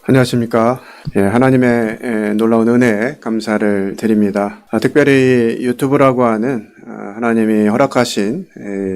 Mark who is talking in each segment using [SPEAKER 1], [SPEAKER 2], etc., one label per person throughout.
[SPEAKER 1] 안녕하십니까. 하나님의 놀라운 은혜에 감사를 드립니다. 특별히 유튜브라고 하는 하나님이 허락하신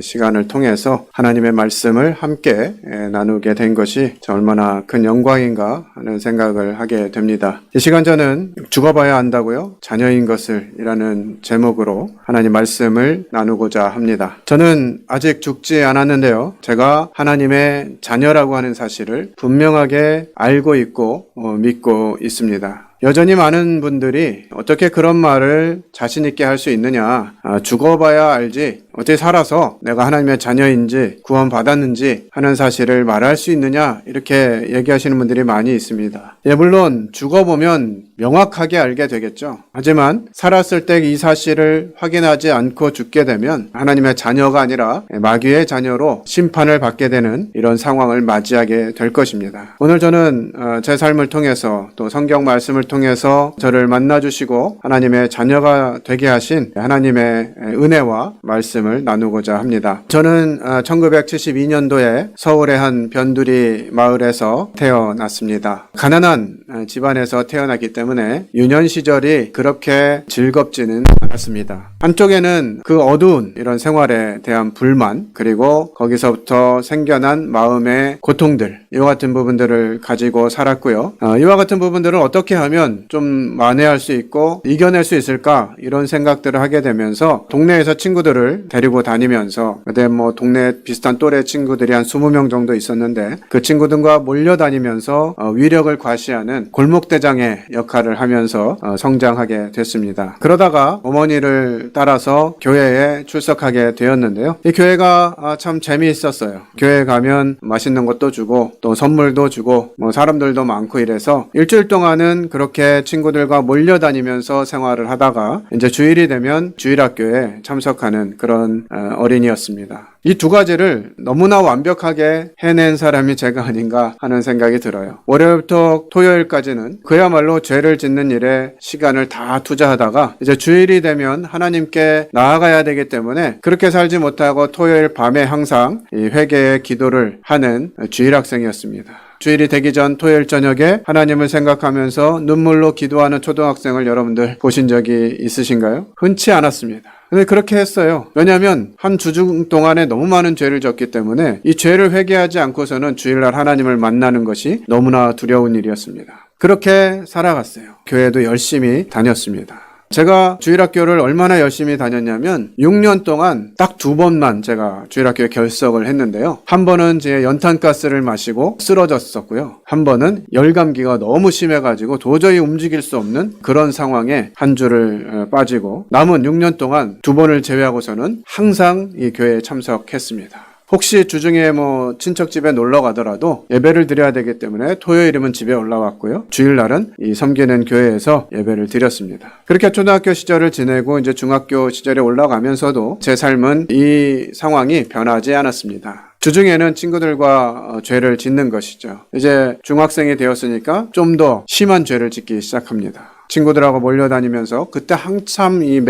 [SPEAKER 1] 시간을 통해서 하나님의 말씀을 함께 나누게 된 것이 얼마나 큰 영광인가 하는 생각을 하게 됩니다. 이 시간 저는 죽어봐야 한다고요? 자녀인 것을 이라는 제목으로 하나님 말씀을 나누고자 합니다. 저는 아직 죽지 않았는데요. 제가 하나님의 자녀라고 하는 사실을 분명하게 알고 있고 믿고 있습니다. 여전히 많은 분들이 어떻게 그런 말을 자신 있게 할 수 있느냐, 죽어봐야 알지 어떻게 살아서 내가 하나님의 자녀인지 구원받았는지 하는 사실을 말할 수 있느냐, 이렇게 얘기하시는 분들이 많이 있습니다. 물론 죽어보면 명확하게 알게 되겠죠. 하지만 살았을 때 이 사실을 확인하지 않고 죽게 되면 하나님의 자녀가 아니라 마귀의 자녀로 심판을 받게 되는 이런 상황을 맞이하게 될 것입니다. 오늘 저는 제 삶을 통해서 또 성경 말씀을 통해서 저를 만나주시고 하나님의 자녀가 되게 하신 하나님의 은혜와 말씀을 나누고자 합니다. 저는 1972년도에 서울의 한 변두리 마을에서 태어났습니다. 가난한 집안에서 태어났기 때문에 유년 시절이 그렇게 즐겁지는 않았습니다. 한쪽에는 그 어두운 이런 생활에 대한 불만, 그리고 거기서부터 생겨난 마음의 고통들, 이와 같은 부분들을 가지고 살았고요. 이와 같은 부분들을 어떻게 하면 좀 만회할 수 있고 이겨낼 수 있을까, 이런 생각들을 하게 되면서 동네에서 친구들을 데리고 다니면서, 그때 동네 비슷한 또래 친구들이 한 20명 정도 있었는데 그 친구들과 몰려다니면서 위력을 과시하는 골목대장의 역할을 하면서 성장하게 됐습니다. 그러다가 어머니를 따라서 교회에 출석하게 되었는데요. 이 교회가 참 재미있었어요. 교회에 가면 맛있는 것도 주고 또 선물도 주고 사람들도 많고 이래서 일주일 동안은 그렇게 친구들과 몰려다니면서 생활을 하다가 이제 주일이 되면 주일학교에 참석하는 그런 어린이였습니다. 이 두 가지를 너무나 완벽하게 해낸 사람이 제가 아닌가 하는 생각이 들어요. 월요일부터 토요일까지는 그야말로 죄를 짓는 일에 시간을 다 투자하다가 이제 주일이 되면 하나님께 나아가야 되기 때문에 그렇게 살지 못하고 토요일 밤에 항상 이 회개의 기도를 하는 주일학생이었습니다. 주일이 되기 전 토요일 저녁에 하나님을 생각하면서 눈물로 기도하는 초등학생을 여러분들 보신 적이 있으신가요? 흔치 않았습니다. 근데 그렇게 했어요. 왜냐하면 한 주중 동안에 너무 많은 죄를 졌기 때문에 이 죄를 회개하지 않고서는 주일날 하나님을 만나는 것이 너무나 두려운 일이었습니다. 그렇게 살아갔어요. 교회도 열심히 다녔습니다. 제가 주일학교를 얼마나 열심히 다녔냐면 6년 동안 딱 2번만 제가 주일학교에 결석을 했는데요. 한 번은 제 연탄가스를 마시고 쓰러졌었고요. 한 번은 열감기가 너무 심해가지고 도저히 움직일 수 없는 그런 상황에 한 주를 빠지고, 남은 6년 동안 2번을 제외하고서는 항상 이 교회에 참석했습니다. 혹시 주중에 친척 집에 놀러 가더라도 예배를 드려야 되기 때문에 토요일이면 집에 올라왔고요. 주일날은 이 섬기는 교회에서 예배를 드렸습니다. 그렇게 초등학교 시절을 지내고 이제 중학교 시절에 올라가면서도 제 삶은 이 상황이 변하지 않았습니다. 주중에는 친구들과 죄를 짓는 것이죠. 이제 중학생이 되었으니까 좀 더 심한 죄를 짓기 시작합니다. 친구들하고 몰려다니면서 그때 한참 이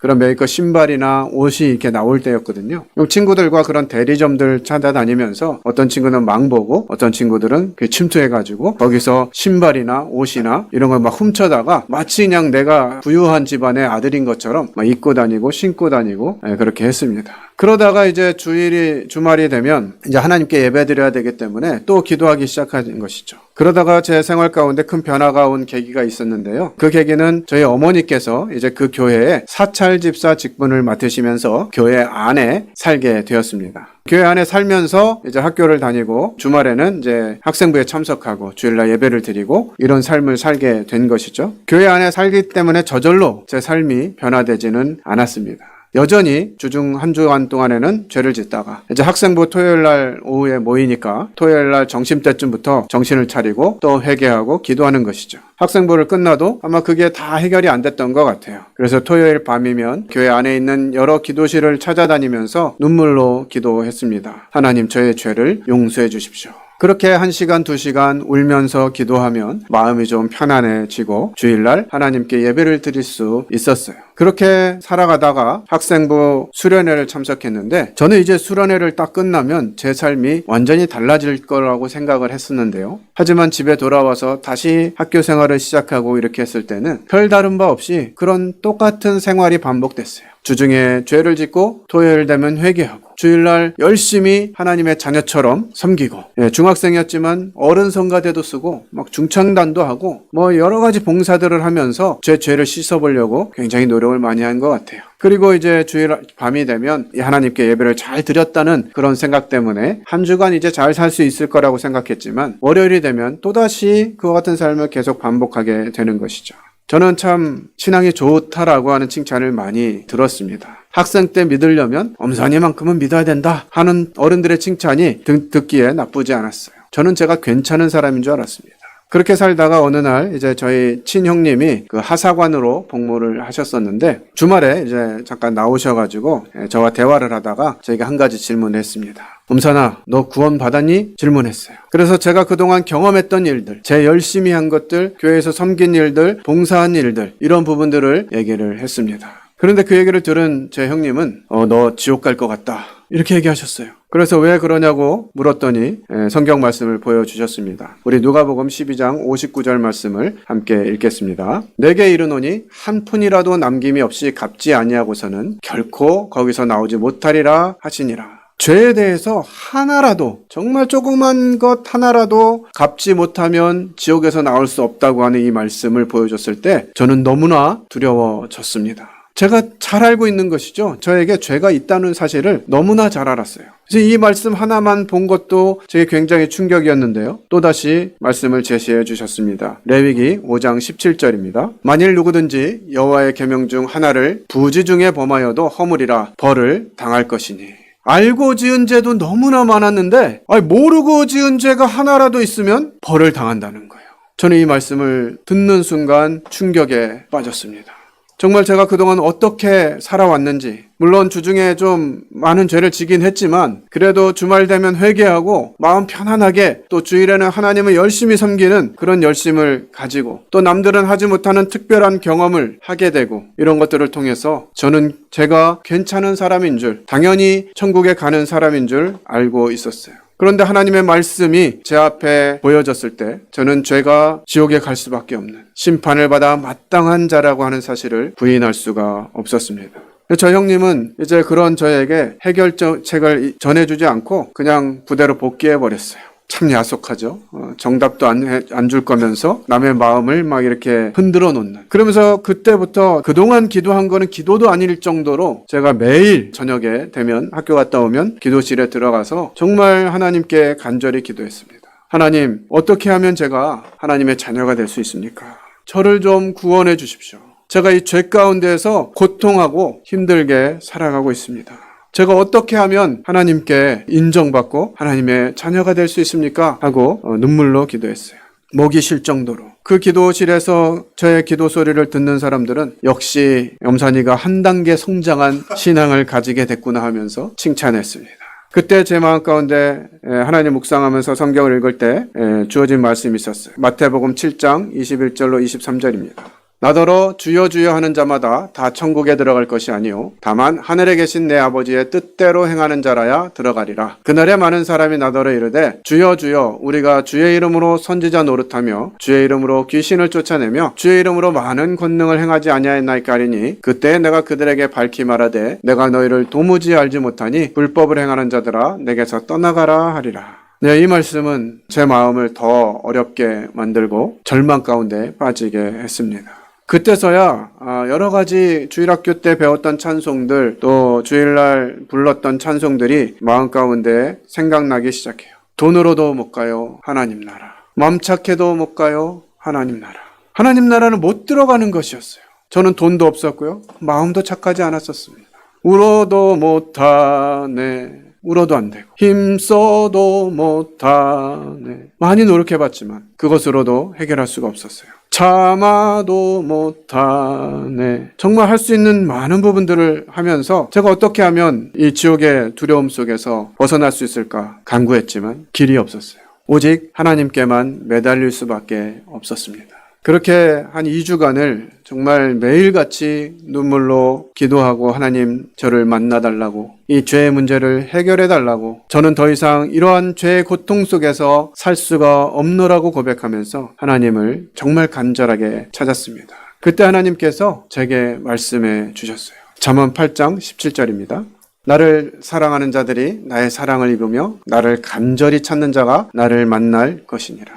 [SPEAKER 1] 그런 메이커 신발이나 옷이 이렇게 나올 때였거든요. 친구들과 그런 대리점들 찾아다니면서 어떤 친구는 망보고 어떤 친구들은 침투해가지고 거기서 신발이나 옷이나 이런 걸 막 훔쳐다가 마치 그냥 내가 부유한 집안의 아들인 것처럼 막 입고 다니고 신고 다니고 그렇게 했습니다. 그러다가 이제 주말이 되면 이제 하나님께 예배드려야 되기 때문에 또 기도하기 시작한 것이죠. 그러다가 제 생활 가운데 큰 변화가 온 계기가 있었는데요. 그 계기는 저희 어머니께서 이제 그 교회에 사찰 집사 직분을 맡으시면서 교회 안에 살게 되었습니다. 교회 안에 살면서 이제 학교를 다니고 주말에는 이제 학생부에 참석하고 주일날 예배를 드리고 이런 삶을 살게 된 것이죠. 교회 안에 살기 때문에 저절로 제 삶이 변화되지는 않았습니다. 여전히 주중 한 주간 동안에는 죄를 짓다가 이제 학생부 토요일날 오후에 모이니까 토요일날 점심때쯤부터 정신을 차리고 또 회개하고 기도하는 것이죠. 학생부를 끝나도 아마 그게 다 해결이 안 됐던 것 같아요. 그래서 토요일 밤이면 교회 안에 있는 여러 기도실을 찾아다니면서 눈물로 기도했습니다. 하나님, 저의 죄를 용서해 주십시오. 그렇게 1시간, 2시간 울면서 기도하면 마음이 좀 편안해지고 주일날 하나님께 예배를 드릴 수 있었어요. 그렇게 살아가다가 학생부 수련회를 참석했는데 저는 이제 수련회를 딱 끝나면 제 삶이 완전히 달라질 거라고 생각을 했었는데요. 하지만 집에 돌아와서 다시 학교 생활을 시작하고 이렇게 했을 때는 별다른 바 없이 그런 똑같은 생활이 반복됐어요. 주중에 죄를 짓고 토요일 되면 회개하고 주일날 열심히 하나님의 자녀처럼 섬기고, 중학생이었지만 어른 성가대도 쓰고 막 중창단도 하고 뭐 여러 가지 봉사들을 하면서 제 죄를 씻어보려고 굉장히 노력을 많이 한 것 같아요. 그리고 이제 주일 밤이 되면 하나님께 예배를 잘 드렸다는 그런 생각 때문에 한 주간 이제 잘 살 수 있을 거라고 생각했지만 월요일이 되면 또다시 그와 같은 삶을 계속 반복하게 되는 것이죠. 저는 참 신앙이 좋다라고 하는 칭찬을 많이 들었습니다. 학생 때 믿으려면 엄선이만큼은 믿어야 된다 하는 어른들의 칭찬이 듣기에 나쁘지 않았어요. 저는 제가 괜찮은 사람인 줄 알았습니다. 그렇게 살다가 어느 날 이제 저희 친형님이 그 하사관으로 복무를 하셨었는데 주말에 이제 잠깐 나오셔가지고 저와 대화를 하다가 저에게 한 가지 질문을 했습니다. 음선아, 너 구원 받았니? 질문했어요. 그래서 제가 그동안 경험했던 일들, 제 열심히 한 것들, 교회에서 섬긴 일들, 봉사한 일들, 이런 부분들을 얘기를 했습니다. 그런데 그 얘기를 들은 제 형님은 너 지옥 갈 것 같다 이렇게 얘기하셨어요. 그래서 왜 그러냐고 물었더니 성경 말씀을 보여주셨습니다. 우리 누가복음 12장 59절 말씀을 함께 읽겠습니다. 내게 이르노니 한 푼이라도 남김이 없이 갚지 아니하고서는 결코 거기서 나오지 못하리라 하시니라. 죄에 대해서 하나라도, 정말 조그만 것 하나라도 갚지 못하면 지옥에서 나올 수 없다고 하는 이 말씀을 보여줬을 때 저는 너무나 두려워졌습니다. 제가 잘 알고 있는 것이죠. 저에게 죄가 있다는 사실을 너무나 잘 알았어요. 그래서 이 말씀 하나만 본 것도 제게 굉장히 충격이었는데요. 또다시 말씀을 제시해 주셨습니다. 레위기 5장 17절입니다. 만일 누구든지 여호와의 계명 중 하나를 부지 중에 범하여도 허물이라 벌을 당할 것이니. 알고 지은 죄도 너무나 많았는데 모르고 지은 죄가 하나라도 있으면 벌을 당한다는 거예요. 저는 이 말씀을 듣는 순간 충격에 빠졌습니다. 정말 제가 그동안 어떻게 살아왔는지, 물론 주중에 좀 많은 죄를 지긴 했지만 그래도 주말 되면 회개하고 마음 편안하게 또 주일에는 하나님을 열심히 섬기는 그런 열심을 가지고 또 남들은 하지 못하는 특별한 경험을 하게 되고 이런 것들을 통해서 저는 제가 괜찮은 사람인 줄, 당연히 천국에 가는 사람인 줄 알고 있었어요. 그런데 하나님의 말씀이 제 앞에 보여졌을 때 저는 죄가 지옥에 갈 수밖에 없는 심판을 받아 마땅한 자라고 하는 사실을 부인할 수가 없었습니다. 저 형님은 이제 그런 저에게 해결책을 전해주지 않고 그냥 부대로 복귀해버렸어요. 참 야속하죠. 정답도 안 줄 거면서 남의 마음을 막 이렇게 흔들어 놓는. 그러면서 그때부터 그동안 기도한 거는 기도도 아닐 정도로 제가 매일 저녁에 되면 학교 갔다 오면 기도실에 들어가서 정말 하나님께 간절히 기도했습니다. 하나님, 어떻게 하면 제가 하나님의 자녀가 될 수 있습니까? 저를 좀 구원해 주십시오. 제가 이 죄 가운데에서 고통하고 힘들게 살아가고 있습니다. 제가 어떻게 하면 하나님께 인정받고 하나님의 자녀가 될 수 있습니까? 하고 눈물로 기도했어요. 목이 쉴 정도로. 그 기도실에서 저의 기도 소리를 듣는 사람들은 역시 염산이가 한 단계 성장한 신앙을 가지게 됐구나 하면서 칭찬했습니다. 그때 제 마음 가운데 하나님 묵상하면서 성경을 읽을 때 주어진 말씀이 있었어요. 마태복음 7장 21절로 23절입니다. 나더러 주여 주여 하는 자마다 다 천국에 들어갈 것이 아니요 다만 하늘에 계신 내 아버지의 뜻대로 행하는 자라야 들어가리라. 그날에 많은 사람이 나더러 이르되 주여 주여 우리가 주의 이름으로 선지자 노릇하며 주의 이름으로 귀신을 쫓아내며 주의 이름으로 많은 권능을 행하지 아니하였나이까 하리니 그때 내가 그들에게 밝히 말하되 내가 너희를 도무지 알지 못하니 불법을 행하는 자들아 내게서 떠나가라 하리라. 네, 이 말씀은 제 마음을 더 어렵게 만들고 절망 가운데 빠지게 했습니다. 그때서야 여러 가지 주일학교 때 배웠던 찬송들 또 주일날 불렀던 찬송들이 마음 가운데 생각나기 시작해요. 돈으로도 못 가요 하나님 나라. 맘 착해도 못 가요 하나님 나라. 하나님 나라는 못 들어가는 것이었어요. 저는 돈도 없었고요. 마음도 착하지 않았었습니다. 울어도 못하네. 울어도 안 되고 힘써도 못하네. 많이 노력해봤지만 그것으로도 해결할 수가 없었어요. 참아도 못하네. 정말 할 수 있는 많은 부분들을 하면서 제가 어떻게 하면 이 지옥의 두려움 속에서 벗어날 수 있을까 간구했지만 길이 없었어요. 오직 하나님께만 매달릴 수밖에 없었습니다. 그렇게 한 2주간을 정말 매일같이 눈물로 기도하고 하나님 저를 만나달라고, 이 죄의 문제를 해결해달라고, 저는 더 이상 이러한 죄의 고통 속에서 살 수가 없노라고 고백하면서 하나님을 정말 간절하게 찾았습니다. 그때 하나님께서 제게 말씀해 주셨어요. 잠언 8장 17절입니다. 나를 사랑하는 자들이 나의 사랑을 입으며 나를 간절히 찾는 자가 나를 만날 것이니라.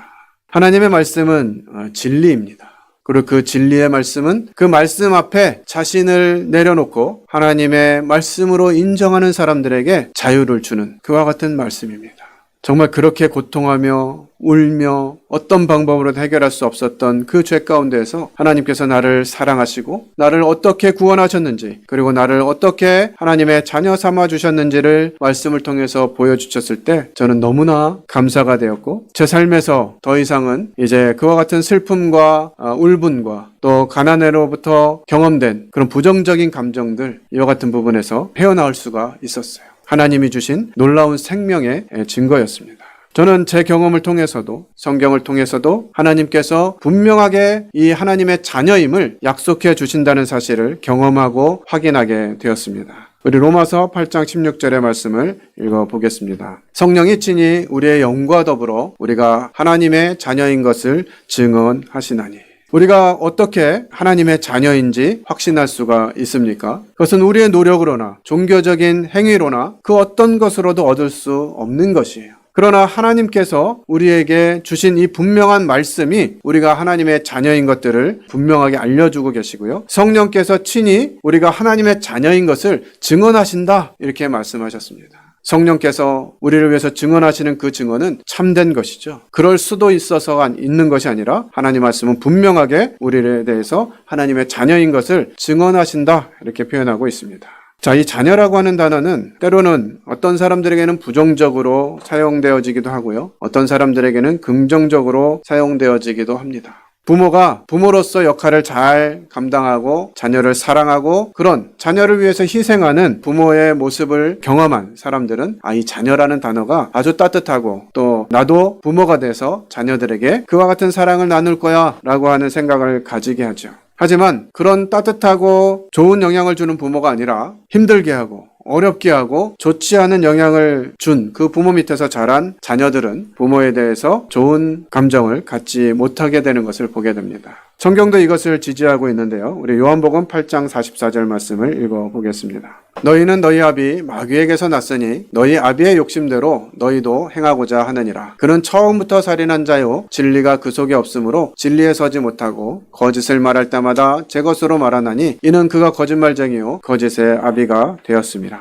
[SPEAKER 1] 하나님의 말씀은 진리입니다. 그리고 그 진리의 말씀은 그 말씀 앞에 자신을 내려놓고 하나님의 말씀으로 인정하는 사람들에게 자유를 주는 그와 같은 말씀입니다. 정말 그렇게 고통하며 울며 어떤 방법으로도 해결할 수 없었던 그 죄 가운데에서 하나님께서 나를 사랑하시고 나를 어떻게 구원하셨는지, 그리고 나를 어떻게 하나님의 자녀 삼아 주셨는지를 말씀을 통해서 보여주셨을 때 저는 너무나 감사가 되었고, 제 삶에서 더 이상은 이제 그와 같은 슬픔과 울분과 또 가난으로부터 경험된 그런 부정적인 감정들, 이와 같은 부분에서 헤어나올 수가 있었어요. 하나님이 주신 놀라운 생명의 증거였습니다. 저는 제 경험을 통해서도, 성경을 통해서도 하나님께서 분명하게 이 하나님의 자녀임을 약속해 주신다는 사실을 경험하고 확인하게 되었습니다. 우리 로마서 8장 16절의 말씀을 읽어보겠습니다. 성령이 친히 우리의 영과 더불어 우리가 하나님의 자녀인 것을 증언하시나니. 우리가 어떻게 하나님의 자녀인지 확신할 수가 있습니까? 그것은 우리의 노력으로나 종교적인 행위로나 그 어떤 것으로도 얻을 수 없는 것이에요. 그러나 하나님께서 우리에게 주신 이 분명한 말씀이 우리가 하나님의 자녀인 것들을 분명하게 알려주고 계시고요. 성령께서 친히 우리가 하나님의 자녀인 것을 증언하신다, 이렇게 말씀하셨습니다. 성령께서 우리를 위해서 증언하시는 그 증언은 참된 것이죠. 그럴 수도 있어서가 있는 것이 아니라 하나님 말씀은 분명하게 우리에 대해서 하나님의 자녀인 것을 증언하신다, 이렇게 표현하고 있습니다. 자, 이 자녀라고 하는 단어는 때로는 어떤 사람들에게는 부정적으로 사용되어지기도 하고요. 어떤 사람들에게는 긍정적으로 사용되어지기도 합니다. 부모가 부모로서 역할을 잘 감당하고 자녀를 사랑하고 그런 자녀를 위해서 희생하는 부모의 모습을 경험한 사람들은 이 자녀라는 단어가 아주 따뜻하고, 또 나도 부모가 돼서 자녀들에게 그와 같은 사랑을 나눌 거야 라고 하는 생각을 가지게 하죠. 하지만 그런 따뜻하고 좋은 영향을 주는 부모가 아니라 힘들게 하고 어렵게 하고 좋지 않은 영향을 준 그 부모 밑에서 자란 자녀들은 부모에 대해서 좋은 감정을 갖지 못하게 되는 것을 보게 됩니다. 성경도 이것을 지지하고 있는데요. 우리 요한복음 8장 44절 말씀을 읽어보겠습니다. 너희는 너희 아비 마귀에게서 났으니 너희 아비의 욕심대로 너희도 행하고자 하느니라. 그는 처음부터 살인한 자요 진리가 그 속에 없으므로 진리에 서지 못하고 거짓을 말할 때마다 제 것으로 말하나니 이는 그가 거짓말쟁이요 거짓의 아비가 되었습니다.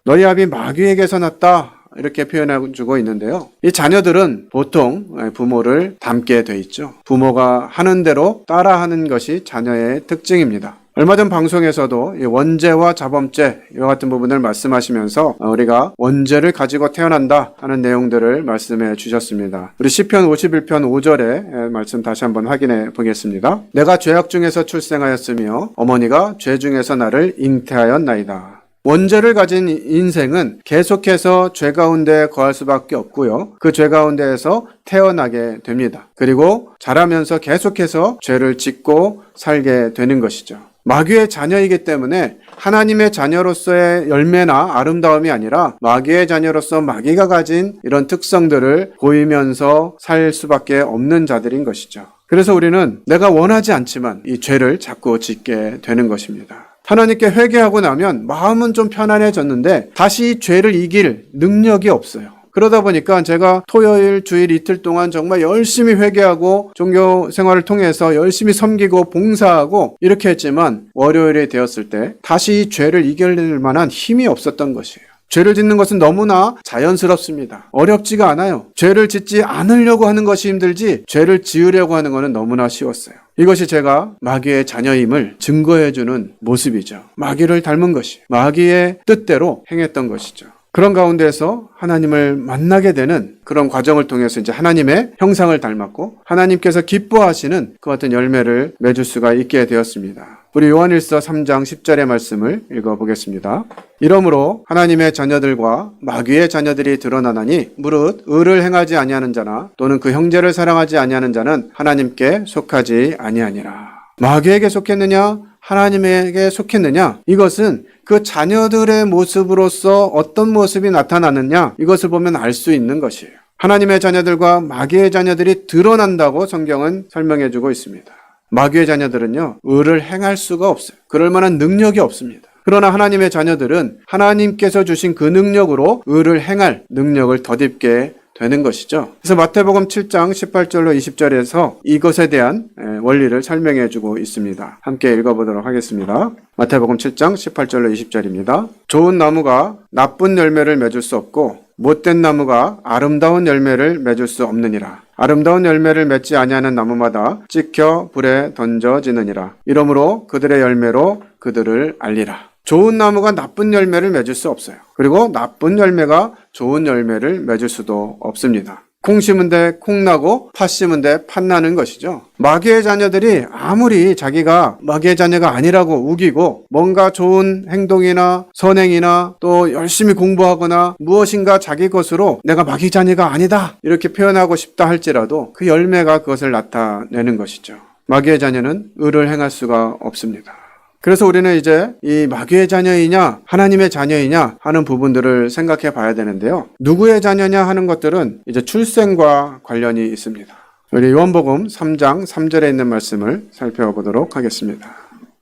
[SPEAKER 1] 너희 아비 마귀에게서 났다, 이렇게 표현해주고 있는데요. 이 자녀들은 보통 부모를 닮게 돼 있죠. 부모가 하는 대로 따라하는 것이 자녀의 특징입니다. 얼마 전 방송에서도 이 원죄와 자범죄, 이와 같은 부분을 말씀하시면서 우리가 원죄를 가지고 태어난다 하는 내용들을 말씀해 주셨습니다. 우리 시편 51편 5절의 말씀 다시 한번 확인해 보겠습니다. 내가 죄악 중에서 출생하였으며 어머니가 죄 중에서 나를 잉태하였나이다. 원죄를 가진 인생은 계속해서 죄 가운데 거할 수밖에 없고요. 그 죄 가운데에서 태어나게 됩니다. 그리고 자라면서 계속해서 죄를 짓고 살게 되는 것이죠. 마귀의 자녀이기 때문에 하나님의 자녀로서의 열매나 아름다움이 아니라 마귀의 자녀로서 마귀가 가진 이런 특성들을 보이면서 살 수밖에 없는 자들인 것이죠. 그래서 우리는 내가 원하지 않지만 이 죄를 자꾸 짓게 되는 것입니다. 하나님께 회개하고 나면 마음은 좀 편안해졌는데 다시 죄를 이길 능력이 없어요. 그러다 보니까 제가 토요일, 주일 이틀 동안 정말 열심히 회개하고 종교 생활을 통해서 열심히 섬기고 봉사하고 이렇게 했지만 월요일이 되었을 때 다시 죄를 이길 만한 힘이 없었던 것이에요. 죄를 짓는 것은 너무나 자연스럽습니다. 어렵지가 않아요. 죄를 짓지 않으려고 하는 것이 힘들지 죄를 지으려고 하는 것은 너무나 쉬웠어요. 이것이 제가 마귀의 자녀임을 증거해주는 모습이죠. 마귀를 닮은 것이, 마귀의 뜻대로 행했던 것이죠. 그런 가운데서 하나님을 만나게 되는 그런 과정을 통해서 이제 하나님의 형상을 닮았고 하나님께서 기뻐하시는 그 같은 열매를 맺을 수가 있게 되었습니다. 우리 요한일서 3장 10절의 말씀을 읽어보겠습니다. 이러므로 하나님의 자녀들과 마귀의 자녀들이 드러나나니 무릇 의를 행하지 아니하는 자나 또는 그 형제를 사랑하지 아니하는 자는 하나님께 속하지 아니하니라. 마귀에게 속했느냐 하나님에게 속했느냐, 이것은 그 자녀들의 모습으로서 어떤 모습이 나타나느냐, 이것을 보면 알 수 있는 것이에요. 하나님의 자녀들과 마귀의 자녀들이 드러난다고 성경은 설명해 주고 있습니다. 마귀의 자녀들은요, 의를 행할 수가 없어요. 그럴 만한 능력이 없습니다. 그러나 하나님의 자녀들은 하나님께서 주신 그 능력으로 의를 행할 능력을 덧입게 되는 것이죠. 그래서 마태복음 7장 18절로 20절에서 이것에 대한 원리를 설명해 주고 있습니다. 함께 읽어보도록 하겠습니다. 마태복음 7장 18절로 20절입니다. 좋은 나무가 나쁜 열매를 맺을 수 없고 못된 나무가 아름다운 열매를 맺을 수 없느니라. 아름다운 열매를 맺지 아니하는 나무마다 찍혀 불에 던져지느니라. 이러므로 그들의 열매로 그들을 알리라. 좋은 나무가 나쁜 열매를 맺을 수 없어요. 그리고 나쁜 열매가 좋은 열매를 맺을 수도 없습니다. 콩 심은 데 콩 나고 팥 심은 데 팥 나는 것이죠. 마귀의 자녀들이 아무리 자기가 마귀의 자녀가 아니라고 우기고 뭔가 좋은 행동이나 선행이나 또 열심히 공부하거나 무엇인가 자기 것으로 내가 마귀 자녀가 아니다 이렇게 표현하고 싶다 할지라도 그 열매가 그것을 나타내는 것이죠. 마귀의 자녀는 의를 행할 수가 없습니다. 그래서 우리는 이제 이 마귀의 자녀이냐 하나님의 자녀이냐 하는 부분들을 생각해 봐야 되는데요. 누구의 자녀냐 하는 것들은 이제 출생과 관련이 있습니다. 우리 요한복음 3장 3절에 있는 말씀을 살펴보도록 하겠습니다.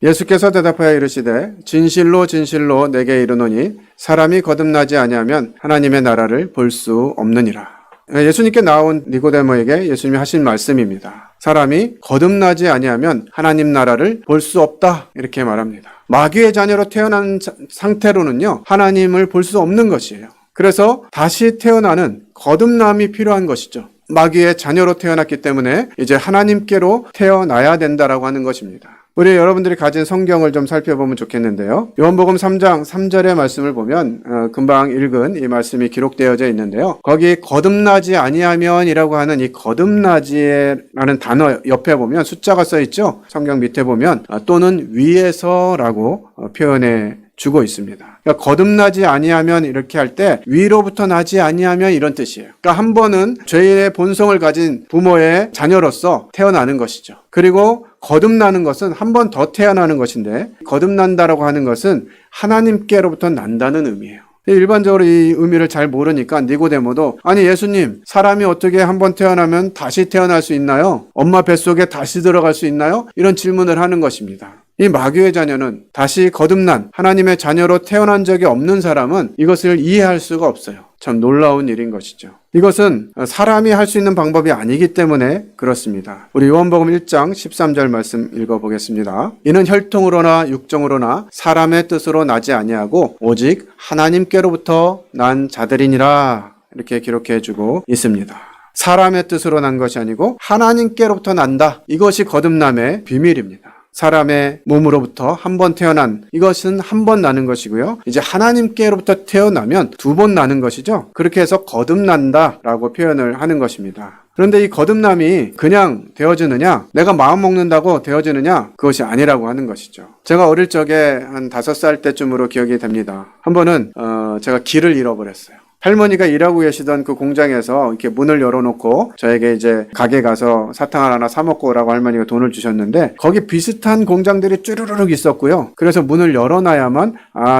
[SPEAKER 1] 예수께서 대답하여 이르시되 진실로 진실로 내게 이르노니 사람이 거듭나지 아니하면 하나님의 나라를 볼 수 없느니라. 예수님께 나온 니고데모에게 예수님이 하신 말씀입니다. 사람이 거듭나지 아니하면 하나님 나라를 볼 수 없다 이렇게 말합니다. 마귀의 자녀로 태어난 상태로는요 하나님을 볼 수 없는 것이에요. 그래서 다시 태어나는 거듭남이 필요한 것이죠. 마귀의 자녀로 태어났기 때문에 이제 하나님께로 태어나야 된다라고 하는 것입니다. 우리 여러분들이 가진 성경을 좀 살펴보면 좋겠는데요. 요한복음 3장 3절의 말씀을 보면 금방 읽은 이 말씀이 기록되어져 있는데요. 거기 거듭나지 아니하면이라고 하는 이 거듭나지라는 단어 옆에 보면 숫자가 써 있죠. 성경 밑에 보면 또는 위에서라고 표현해 주고 있습니다. 그러니까 거듭나지 아니하면 이렇게 할 때 위로부터 나지 아니하면 이런 뜻이에요. 그러니까 한 번은 죄의 본성을 가진 부모의 자녀로서 태어나는 것이죠. 그리고 거듭나는 것은 한 번 더 태어나는 것인데 거듭난다라고 하는 것은 하나님께로부터 난다는 의미예요. 일반적으로 이 의미를 잘 모르니까 니고데모도 아니 예수님 사람이 어떻게 한 번 태어나면 다시 태어날 수 있나요? 엄마 뱃속에 다시 들어갈 수 있나요? 이런 질문을 하는 것입니다. 이 마귀의 자녀는 다시 거듭난 하나님의 자녀로 태어난 적이 없는 사람은 이것을 이해할 수가 없어요. 참 놀라운 일인 것이죠. 이것은 사람이 할 수 있는 방법이 아니기 때문에 그렇습니다. 우리 요한복음 1장 13절 말씀 읽어보겠습니다. 이는 혈통으로나 육정으로나 사람의 뜻으로 나지 아니하고 오직 하나님께로부터 난 자들이니라 이렇게 기록해주고 있습니다. 사람의 뜻으로 난 것이 아니고 하나님께로부터 난다. 이것이 거듭남의 비밀입니다. 사람의 몸으로부터 한 번 태어난 이것은 한 번 나는 것이고요. 이제 하나님께로부터 태어나면 두 번 나는 것이죠. 그렇게 해서 거듭난다라고 표현을 하는 것입니다. 그런데 이 거듭남이 그냥 되어지느냐, 내가 마음 먹는다고 되어지느냐, 그것이 아니라고 하는 것이죠. 제가 어릴 적에 한 5살 때쯤으로 기억이 됩니다. 한 번은 제가 길을 잃어버렸어요. 할머니가 일하고 계시던 그 공장에서 이렇게 문을 열어놓고 저에게 이제 가게 가서 사탕을 하나 사 먹고 오라고 할머니가 돈을 주셨는데 거기 비슷한 공장들이 쭈루루룩 있었고요. 그래서 문을 열어놔야만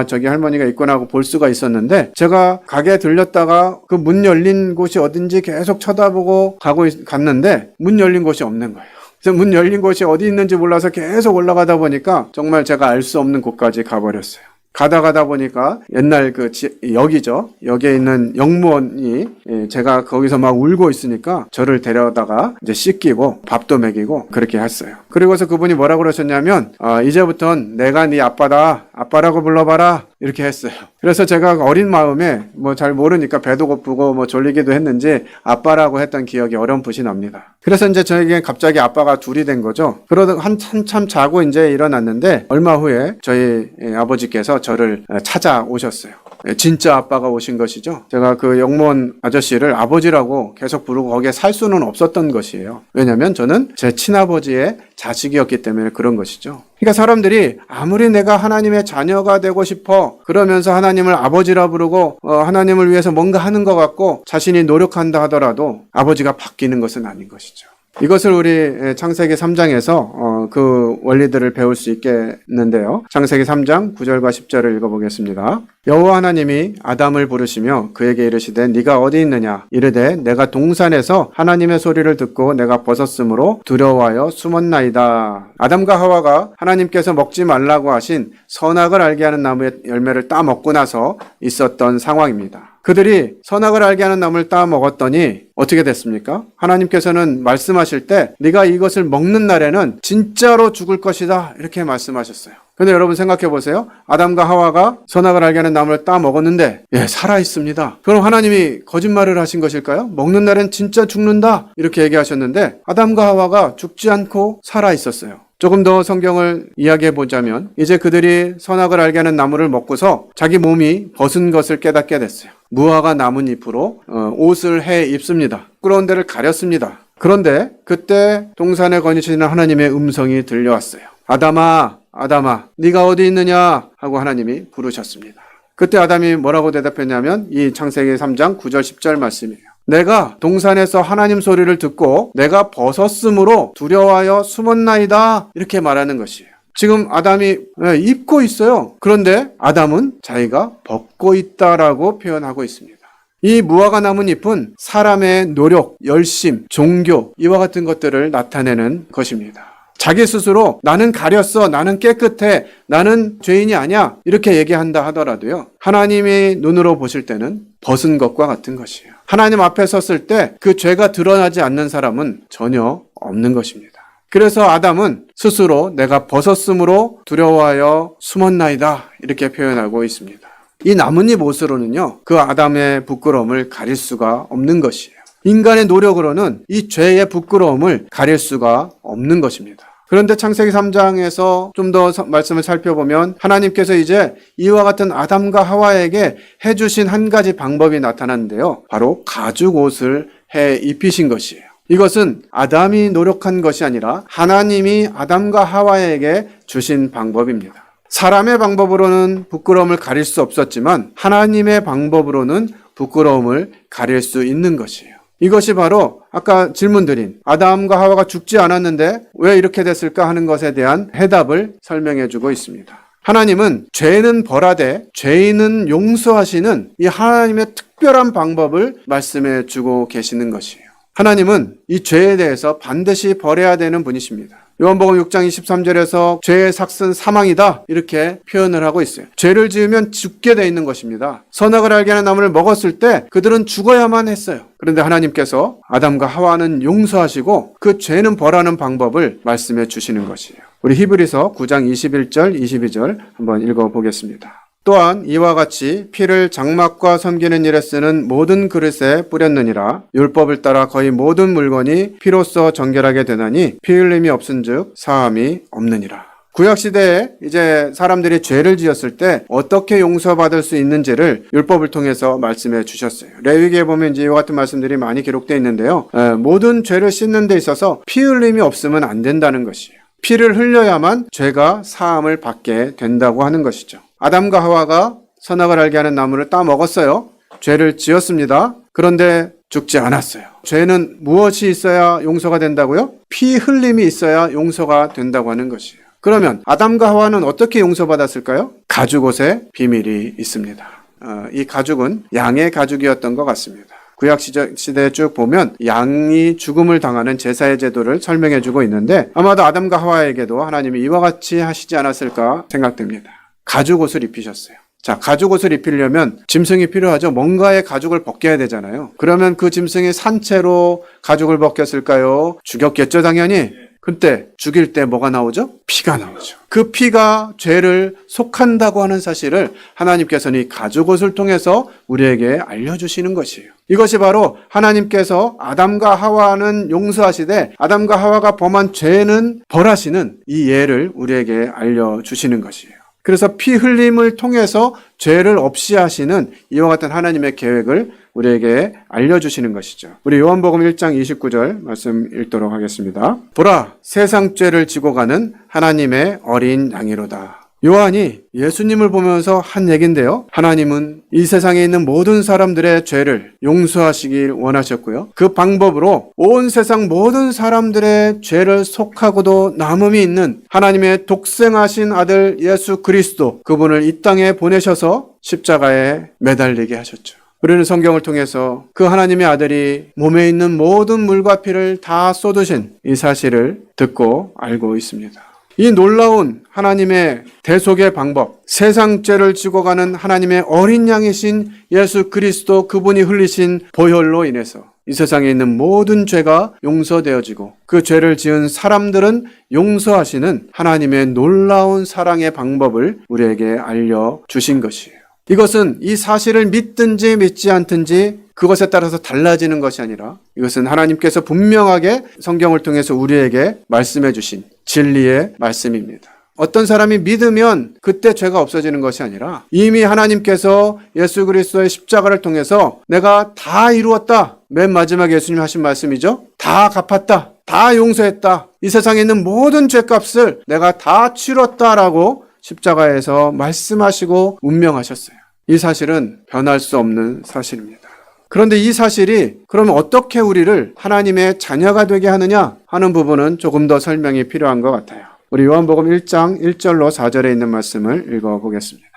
[SPEAKER 1] 저기 할머니가 있구나 하고 볼 수가 있었는데 제가 가게에 들렸다가 그 문 열린 곳이 어딘지 계속 쳐다보고 갔는데 문 열린 곳이 없는 거예요. 그래서 문 열린 곳이 어디 있는지 몰라서 계속 올라가다 보니까 정말 제가 알 수 없는 곳까지 가버렸어요. 가다 보니까 옛날 역이죠. 역에 있는 역무원이 제가 거기서 막 울고 있으니까 저를 데려다가 이제 씻기고 밥도 먹이고 그렇게 했어요. 그리고서 그분이 뭐라고 그러셨냐면 이제부턴 내가 네 아빠다. 아빠라고 불러봐라. 이렇게 했어요. 그래서 제가 어린 마음에 뭐 잘 모르니까 배도 고프고 뭐 졸리기도 했는지 아빠라고 했던 기억이 어렴풋이 납니다. 그래서 이제 저에게 갑자기 아빠가 둘이 된 거죠. 그러다 한참 자고 이제 일어났는데 얼마 후에 저희 아버지께서 저를 찾아오셨어요. 진짜 아빠가 오신 것이죠. 제가 그 영무원 아저씨를 아버지라고 계속 부르고 거기에 살 수는 없었던 것이에요. 왜냐하면 저는 제 친아버지의 자식이었기 때문에 그런 것이죠. 그러니까 사람들이 아무리 내가 하나님의 자녀가 되고 싶어 그러면서 하나님을 아버지라 부르고 하나님을 위해서 뭔가 하는 것 같고 자신이 노력한다 하더라도 아버지가 바뀌는 것은 아닌 것이죠. 이것을 우리 창세기 3장에서 그 원리들을 배울 수 있겠는데요. 창세기 3장 9절과 10절을 읽어보겠습니다. 여호와 하나님이 아담을 부르시며 그에게 이르시되 네가 어디 있느냐 이르되 내가 동산에서 하나님의 소리를 듣고 내가 벗었으므로 두려워하여 숨었나이다. 아담과 하와가 하나님께서 먹지 말라고 하신 선악을 알게 하는 나무의 열매를 따 먹고 나서 있었던 상황입니다. 그들이 선악을 알게 하는 나무를 따 먹었더니 어떻게 됐습니까? 하나님께서는 말씀하실 때 네가 이것을 먹는 날에는 진짜로 죽을 것이다 이렇게 말씀하셨어요. 근데 여러분 생각해 보세요. 아담과 하와가 선악을 알게 하는 나무를 따 먹었는데 살아 있습니다. 그럼 하나님이 거짓말을 하신 것일까요? 먹는 날엔 진짜 죽는다 이렇게 얘기하셨는데 아담과 하와가 죽지 않고 살아 있었어요. 조금 더 성경을 이야기해 보자면 이제 그들이 선악을 알게 하는 나무를 먹고서 자기 몸이 벗은 것을 깨닫게 됐어요. 무화과 나뭇잎으로 옷을 해 입습니다. 부끄러운 데를 가렸습니다. 그런데 그때 동산에 거니시는 하나님의 음성이 들려왔어요. 아담아, 아담아, 네가 어디 있느냐 하고 하나님이 부르셨습니다. 그때 아담이 뭐라고 대답했냐면 이 창세기 3장 9절 10절 말씀이에요. 내가 동산에서 하나님 소리를 듣고 내가 벗었으므로 두려워하여 숨었나이다 이렇게 말하는 것이에요. 지금 아담이 입고 있어요. 그런데 아담은 자기가 벗고 있다라고 표현하고 있습니다. 이 무화과 나뭇잎은 사람의 노력, 열심, 종교 이와 같은 것들을 나타내는 것입니다. 자기 스스로 나는 가렸어, 나는 깨끗해, 나는 죄인이 아니야 이렇게 얘기한다 하더라도요. 하나님이 눈으로 보실 때는 벗은 것과 같은 것이에요. 하나님 앞에 섰을 때 그 죄가 드러나지 않는 사람은 전혀 없는 것입니다. 그래서 아담은 스스로 내가 벗었으므로 두려워하여 숨었나이다 이렇게 표현하고 있습니다. 이 나뭇잎 옷으로는요. 그 아담의 부끄러움을 가릴 수가 없는 것이에요. 인간의 노력으로는 이 죄의 부끄러움을 가릴 수가 없는 것입니다. 그런데 창세기 3장에서 좀 더 말씀을 살펴보면 하나님께서 이제 이와 같은 아담과 하와에게 해주신 한 가지 방법이 나타나는데요. 바로 가죽 옷을 해 입히신 것이에요. 이것은 아담이 노력한 것이 아니라 하나님이 아담과 하와에게 주신 방법입니다. 사람의 방법으로는 부끄러움을 가릴 수 없었지만 하나님의 방법으로는 부끄러움을 가릴 수 있는 것이에요. 이것이 바로 아까 질문드린 아담과 하와가 죽지 않았는데 왜 이렇게 됐을까 하는 것에 대한 해답을 설명해 주고 있습니다. 하나님은 죄는 벌하되 죄인은 용서하시는 이 하나님의 특별한 방법을 말씀해 주고 계시는 것이에요. 하나님은 이 죄에 대해서 반드시 벌해야 되는 분이십니다. 요한복음 6장 23절에서 죄의 삭은 사망이다 이렇게 표현을 하고 있어요. 죄를 지으면 죽게 돼 있는 것입니다. 선악을 알게 하는 나무를 먹었을 때 그들은 죽어야만 했어요. 그런데 하나님께서 아담과 하와는 용서하시고 그 죄는 벌하는 방법을 말씀해 주시는 것이에요. 우리 히브리서 9장 21절 22절 한번 읽어보겠습니다. 또한 이와 같이 피를 장막과 섬기는 일에 쓰는 모든 그릇에 뿌렸느니라. 율법을 따라 거의 모든 물건이 피로써 정결하게 되나니 피 흘림이 없은즉 사함이 없느니라. 구약시대에 이제 사람들이 죄를 지었을 때 어떻게 용서받을 수 있는지를 율법을 통해서 말씀해 주셨어요. 레위기에 보면 이제 이와 같은 말씀들이 많이 기록되어 있는데요. 모든 죄를 씻는 데 있어서 피 흘림이 없으면 안 된다는 것이에요. 피를 흘려야만 죄가 사함을 받게 된다고 하는 것이죠. 아담과 하와가 선악을 알게 하는 나무를 따 먹었어요. 죄를 지었습니다. 그런데 죽지 않았어요. 죄는 무엇이 있어야 용서가 된다고요? 피 흘림이 있어야 용서가 된다고 하는 것이에요. 그러면 아담과 하와는 어떻게 용서받았을까요? 가죽옷에 비밀이 있습니다. 이 가죽은 양의 가죽이었던 것 같습니다. 구약 시대에 쭉 보면 양이 죽음을 당하는 제사의 제도를 설명해주고 있는데 아마도 아담과 하와에게도 하나님이 이와 같이 하시지 않았을까 생각됩니다. 가죽옷을 입히셨어요. 자, 가죽옷을 입히려면 짐승이 필요하죠. 뭔가의 가죽을 벗겨야 되잖아요. 그러면 그 짐승이 산채로 가죽을 벗겼을까요? 죽였겠죠, 당연히. 그때 죽일 때 뭐가 나오죠? 피가 나오죠. 그 피가 죄를 속한다고 하는 사실을 하나님께서는 이 가죽옷을 통해서 우리에게 알려주시는 것이에요. 이것이 바로 하나님께서 아담과 하와는 용서하시되 아담과 하와가 범한 죄는 벌하시는 이 예를 우리에게 알려주시는 것이에요. 그래서 피 흘림을 통해서 죄를 없이 하시는 이와 같은 하나님의 계획을 우리에게 알려주시는 것이죠. 우리 요한복음 1장 29절 말씀 읽도록 하겠습니다. 보라, 세상 죄를 지고 가는 하나님의 어린 양이로다. 요한이 예수님을 보면서 한 얘기인데요. 하나님은 이 세상에 있는 모든 사람들의 죄를 용서하시길 원하셨고요. 그 방법으로 온 세상 모든 사람들의 죄를 속하고도 남음이 있는 하나님의 독생하신 아들 예수 그리스도, 그분을 이 땅에 보내셔서 십자가에 매달리게 하셨죠. 우리는 성경을 통해서 그 하나님의 아들이 몸에 있는 모든 물과 피를 다 쏟으신 이 사실을 듣고 알고 있습니다. 이 놀라운 하나님의 대속의 방법, 세상 죄를 지고 가는 하나님의 어린 양이신 예수 그리스도, 그분이 흘리신 보혈로 인해서 이 세상에 있는 모든 죄가 용서되어지고 그 죄를 지은 사람들은 용서하시는 하나님의 놀라운 사랑의 방법을 우리에게 알려주신 것이에요. 이것은 이 사실을 믿든지 믿지 않든지 그것에 따라서 달라지는 것이 아니라 이것은 하나님께서 분명하게 성경을 통해서 우리에게 말씀해 주신 진리의 말씀입니다. 어떤 사람이 믿으면 그때 죄가 없어지는 것이 아니라 이미 하나님께서 예수 그리스도의 십자가를 통해서 내가 다 이루었다. 맨 마지막에 예수님 하신 말씀이죠. 다 갚았다. 다 용서했다. 이 세상에 있는 모든 죄값을 내가 다 치렀다라고 십자가에서 말씀하시고 운명하셨어요. 이 사실은 변할 수 없는 사실입니다. 그런데 이 사실이 그러면 어떻게 우리를 하나님의 자녀가 되게 하느냐 하는 부분은 조금 더 설명이 필요한 것 같아요. 우리 요한복음 1장 1절로 4절에 있는 말씀을 읽어보겠습니다.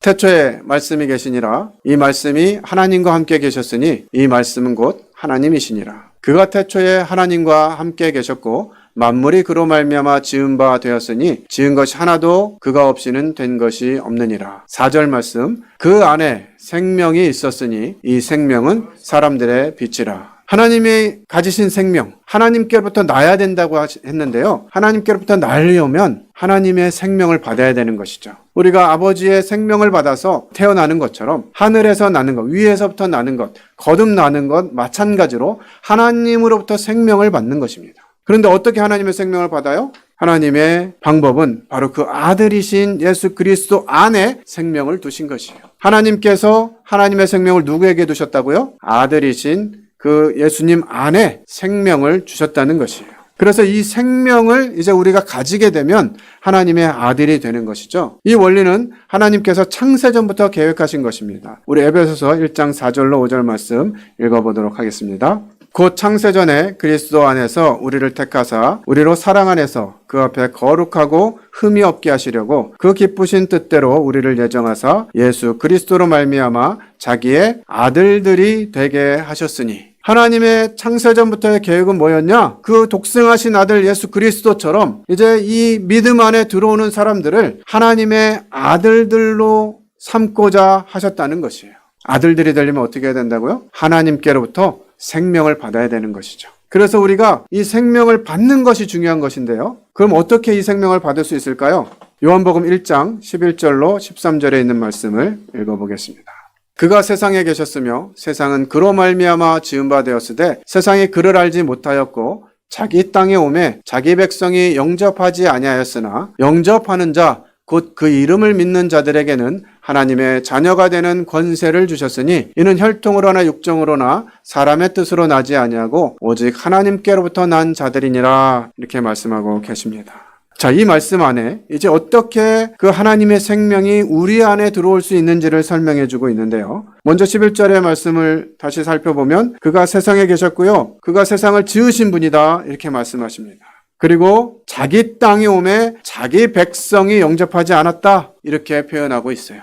[SPEAKER 1] 태초에 말씀이 계시니라. 이 말씀이 하나님과 함께 계셨으니 이 말씀은 곧 하나님이시니라. 그가 태초에 하나님과 함께 계셨고 만물이 그로 말미암아 지은 바 되었으니 지은 것이 하나도 그가 없이는 된 것이 없느니라. 4절 말씀, 그 안에 생명이 있었으니 이 생명은 사람들의 빛이라. 하나님이 가지신 생명, 하나님께로부터 나야 된다고 했는데요. 하나님께로부터 나려면 하나님의 생명을 받아야 되는 것이죠. 우리가 아버지의 생명을 받아서 태어나는 것처럼 하늘에서 나는 것, 위에서부터 나는 것, 거듭나는 것 마찬가지로 하나님으로부터 생명을 받는 것입니다. 그런데 어떻게 하나님의 생명을 받아요? 하나님의 방법은 바로 그 아들이신 예수 그리스도 안에 생명을 두신 것이에요. 하나님께서 하나님의 생명을 누구에게 두셨다고요? 아들이신 그 예수님 안에 생명을 주셨다는 것이에요. 그래서 이 생명을 이제 우리가 가지게 되면 하나님의 아들이 되는 것이죠. 이 원리는 하나님께서 창세전부터 계획하신 것입니다. 우리 에베소서 1장 4절로 5절 말씀 읽어보도록 하겠습니다. 곧 창세전에 그리스도 안에서 우리를 택하사 우리로 사랑 안에서 그 앞에 거룩하고 흠이 없게 하시려고 그 기쁘신 뜻대로 우리를 예정하사 예수 그리스도로 말미암아 자기의 아들들이 되게 하셨으니. 하나님의 창세전부터의 계획은 뭐였냐? 그 독생하신 아들 예수 그리스도처럼 이제 이 믿음 안에 들어오는 사람들을 하나님의 아들들로 삼고자 하셨다는 것이에요. 아들들이 되려면 어떻게 해야 된다고요? 하나님께로부터 생명을 받아야 되는 것이죠. 그래서 우리가 이 생명을 받는 것이 중요한 것인데요. 그럼 어떻게 이 생명을 받을 수 있을까요? 요한복음 1장 11절로 13절에 있는 말씀을 읽어보겠습니다. 그가 세상에 계셨으며 세상은 그로 말미암아 지은 바 되었으되 세상이 그를 알지 못하였고 자기 땅에 오매 자기 백성이 영접하지 아니하였으나 영접하는 자 곧 그 이름을 믿는 자들에게는 하나님의 자녀가 되는 권세를 주셨으니 이는 혈통으로나 육정으로나 사람의 뜻으로 나지 아니하고 오직 하나님께로부터 난 자들이니라. 이렇게 말씀하고 계십니다. 자, 이 말씀 안에 이제 어떻게 그 하나님의 생명이 우리 안에 들어올 수 있는지를 설명해 주고 있는데요. 먼저 11절의 말씀을 다시 살펴보면 그가 세상에 계셨고요. 그가 세상을 지으신 분이다. 이렇게 말씀하십니다. 그리고 자기 땅에 오매 자기 백성이 영접하지 않았다. 이렇게 표현하고 있어요.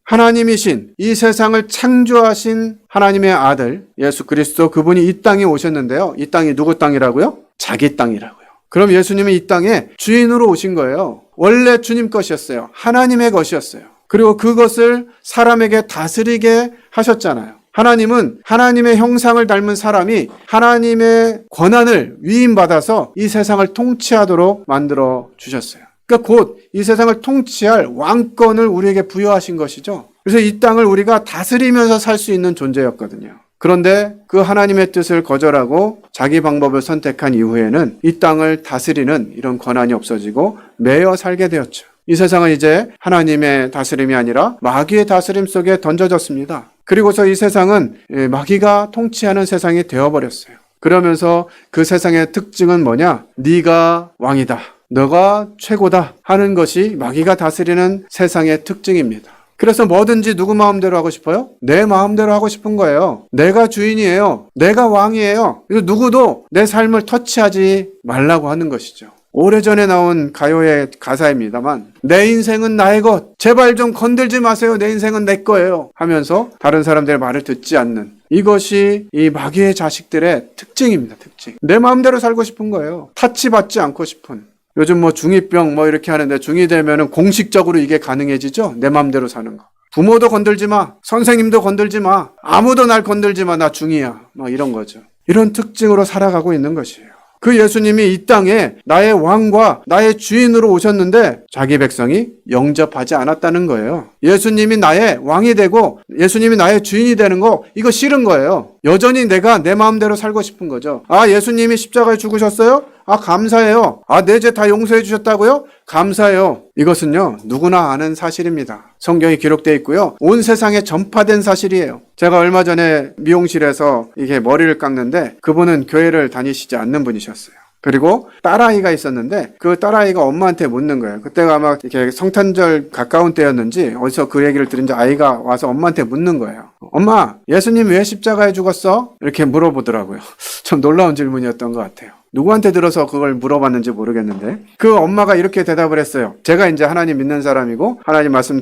[SPEAKER 1] 하나님이신 이 세상을 창조하신 하나님의 아들 예수 그리스도, 그분이 이 땅에 오셨는데요. 이 땅이 누구 땅이라고요? 자기 땅이라고요. 그럼 예수님은 이 땅에 주인으로 오신 거예요. 원래 주님 것이었어요. 하나님의 것이었어요. 그리고 그것을 사람에게 다스리게 하셨잖아요. 하나님은 하나님의 형상을 닮은 사람이 하나님의 권한을 위임받아서 이 세상을 통치하도록 만들어 주셨어요. 그러니까 곧 이 세상을 통치할 왕권을 우리에게 부여하신 것이죠. 그래서 이 땅을 우리가 다스리면서 살 수 있는 존재였거든요. 그런데 그 하나님의 뜻을 거절하고 자기 방법을 선택한 이후에는 이 땅을 다스리는 이런 권한이 없어지고 매여 살게 되었죠. 이 세상은 이제 하나님의 다스림이 아니라 마귀의 다스림 속에 던져졌습니다. 그리고서 이 세상은 마귀가 통치하는 세상이 되어버렸어요. 그러면서 그 세상의 특징은 뭐냐? 네가 왕이다, 너가 최고다 하는 것이 마귀가 다스리는 세상의 특징입니다. 그래서 뭐든지 누구 마음대로 하고 싶어요? 내 마음대로 하고 싶은 거예요. 내가 주인이에요. 내가 왕이에요. 누구도 내 삶을 터치하지 말라고 하는 것이죠. 오래전에 나온 가요의 가사입니다만, 내 인생은 나의 것, 제발 좀 건들지 마세요. 내 인생은 내 거예요 하면서 다른 사람들의 말을 듣지 않는, 이것이 이 마귀의 자식들의 특징입니다. 특징. 내 마음대로 살고 싶은 거예요. 타치받지 않고 싶은. 요즘 중2병 이렇게 하는데, 중2 되면은 공식적으로 이게 가능해지죠? 내 마음대로 사는 거. 부모도 건들지 마, 선생님도 건들지 마, 아무도 날 건들지 마, 나 중2야. 이런 거죠. 이런 특징으로 살아가고 있는 것이에요. 그 예수님이 이 땅에 나의 왕과 나의 주인으로 오셨는데 자기 백성이 영접하지 않았다는 거예요. 예수님이 나의 왕이 되고 예수님이 나의 주인이 되는 거, 이거 싫은 거예요. 여전히 내가 내 마음대로 살고 싶은 거죠. 아, 예수님이 십자가에 죽으셨어요? 아, 감사해요. 아, 내 죄 다 용서해 주셨다고요? 감사해요. 이것은요, 누구나 아는 사실입니다. 성경이 기록되어 있고요, 온 세상에 전파된 사실이에요. 제가 얼마 전에 미용실에서 이게 머리를 깎는데, 그분은 교회를 다니시지 않는 분이셨어요. 그리고 딸아이가 있었는데 그 딸아이가 엄마한테 묻는 거예요. 그때가 아마 이렇게 성탄절 가까운 때였는지 어디서 그 얘기를 들은지 아이가 와서 엄마한테 묻는 거예요. 엄마, 예수님 왜 십자가에 죽었어? 이렇게 물어보더라고요. 좀 놀라운 질문이었던 것 같아요. 누구한테 들어서 그걸 물어봤는지 모르겠는데, 그 엄마가 이렇게 대답을 했어요. 제가 이제 하나님 믿는 사람이고 하나님 말씀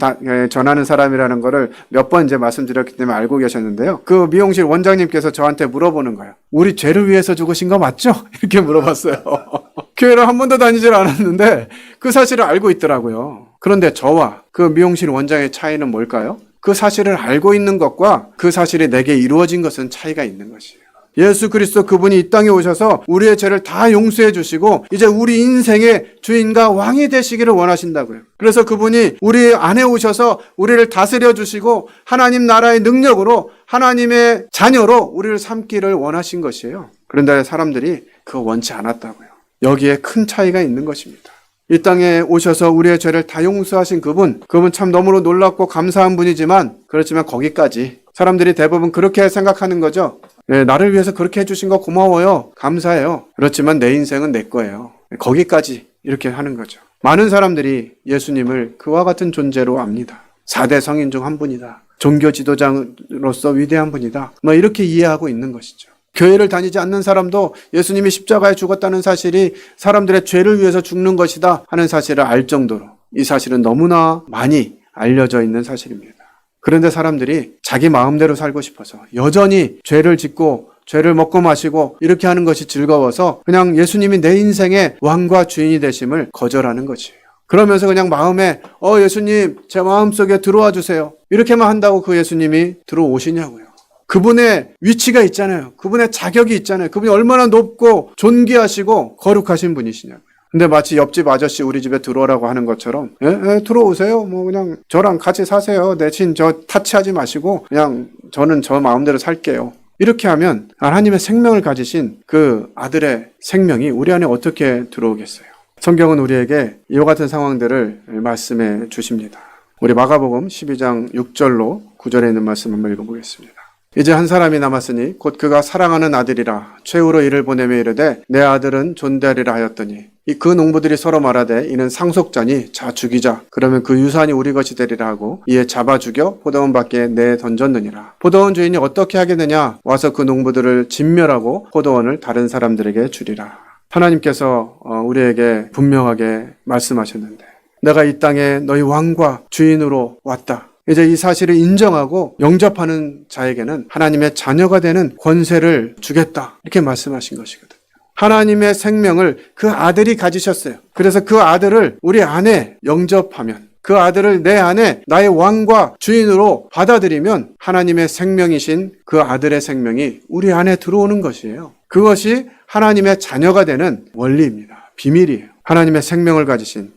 [SPEAKER 1] 전하는 사람이라는 거를 몇 번 이제 말씀드렸기 때문에 알고 계셨는데요. 그 미용실 원장님께서 저한테 물어보는 거예요. 우리 죄를 위해서 죽으신 거 맞죠? 이렇게 물어봤어요. 교회를 한 번도 다니질 않았는데 그 사실을 알고 있더라고요. 그런데 저와 그 미용실 원장의 차이는 뭘까요? 그 사실을 알고 있는 것과 그 사실이 내게 이루어진 것은 차이가 있는 것이에요. 예수 그리스도 그분이 이 땅에 오셔서 우리의 죄를 다 용서해 주시고 이제 우리 인생의 주인과 왕이 되시기를 원하신다고요. 그래서 그분이 우리 안에 오셔서 우리를 다스려 주시고 하나님 나라의 능력으로 하나님의 자녀로 우리를 삼기를 원하신 것이에요. 그런데 사람들이 그거 원치 않았다고요. 여기에 큰 차이가 있는 것입니다. 이 땅에 오셔서 우리의 죄를 다 용서하신 그분 참 너무나 놀랍고 감사한 분이지만, 그렇지만 거기까지. 사람들이 대부분 그렇게 생각하는 거죠. 네, 나를 위해서 그렇게 해주신 거 고마워요. 감사해요. 그렇지만 내 인생은 내 거예요. 거기까지 이렇게 하는 거죠. 많은 사람들이 예수님을 그와 같은 존재로 압니다. 4대 성인 중 한 분이다. 종교 지도자로서 위대한 분이다. 이렇게 이해하고 있는 것이죠. 교회를 다니지 않는 사람도 예수님이 십자가에 죽었다는 사실이 사람들의 죄를 위해서 죽는 것이다 하는 사실을 알 정도로, 이 사실은 너무나 많이 알려져 있는 사실입니다. 그런데 사람들이 자기 마음대로 살고 싶어서 여전히 죄를 짓고 죄를 먹고 마시고 이렇게 하는 것이 즐거워서 그냥 예수님이 내 인생의 왕과 주인이 되심을 거절하는 것이에요. 그러면서 그냥 마음에 예수님 제 마음속에 들어와 주세요, 이렇게만 한다고 그 예수님이 들어오시냐고요. 그분의 위치가 있잖아요. 그분의 자격이 있잖아요. 그분이 얼마나 높고 존귀하시고 거룩하신 분이시냐고요. 근데 마치 옆집 아저씨 우리 집에 들어오라고 하는 것처럼, 들어오세요. 그냥 저랑 같이 사세요. 대신 저 타치하지 마시고 그냥 저는 저 마음대로 살게요. 이렇게 하면 하나님의 생명을 가지신 그 아들의 생명이 우리 안에 어떻게 들어오겠어요? 성경은 우리에게 이와 같은 상황들을 말씀해 주십니다. 우리 마가복음 12장 6절로 9절에 있는 말씀 한번 읽어보겠습니다. 이제 한 사람이 남았으니 곧 그가 사랑하는 아들이라 최후로 이를 보내며 이르되 내 아들은 존대하리라 하였더니 그 농부들이 서로 말하되 이는 상속자니 자 죽이자, 그러면 그 유산이 우리 것이 되리라 하고 이에 잡아 죽여 포도원 밖에 내 던졌느니라. 포도원 주인이 어떻게 하겠느냐? 와서 그 농부들을 진멸하고 포도원을 다른 사람들에게 주리라. 하나님께서 우리에게 분명하게 말씀하셨는데, 내가 이 땅에 너희 왕과 주인으로 왔다. 이제 이 사실을 인정하고 영접하는 자에게는 하나님의 자녀가 되는 권세를 주겠다, 이렇게 말씀하신 것이거든요. 하나님의 생명을 그 아들이 가지셨어요. 그래서 그 아들을 우리 안에 영접하면, 그 아들을 내 안에 나의 왕과 주인으로 받아들이면 하나님의 생명이신 그 아들의 생명이 우리 안에 들어오는 것이에요. 그것이 하나님의 자녀가 되는 원리입니다. 비밀이에요. 하나님의 생명을 가지신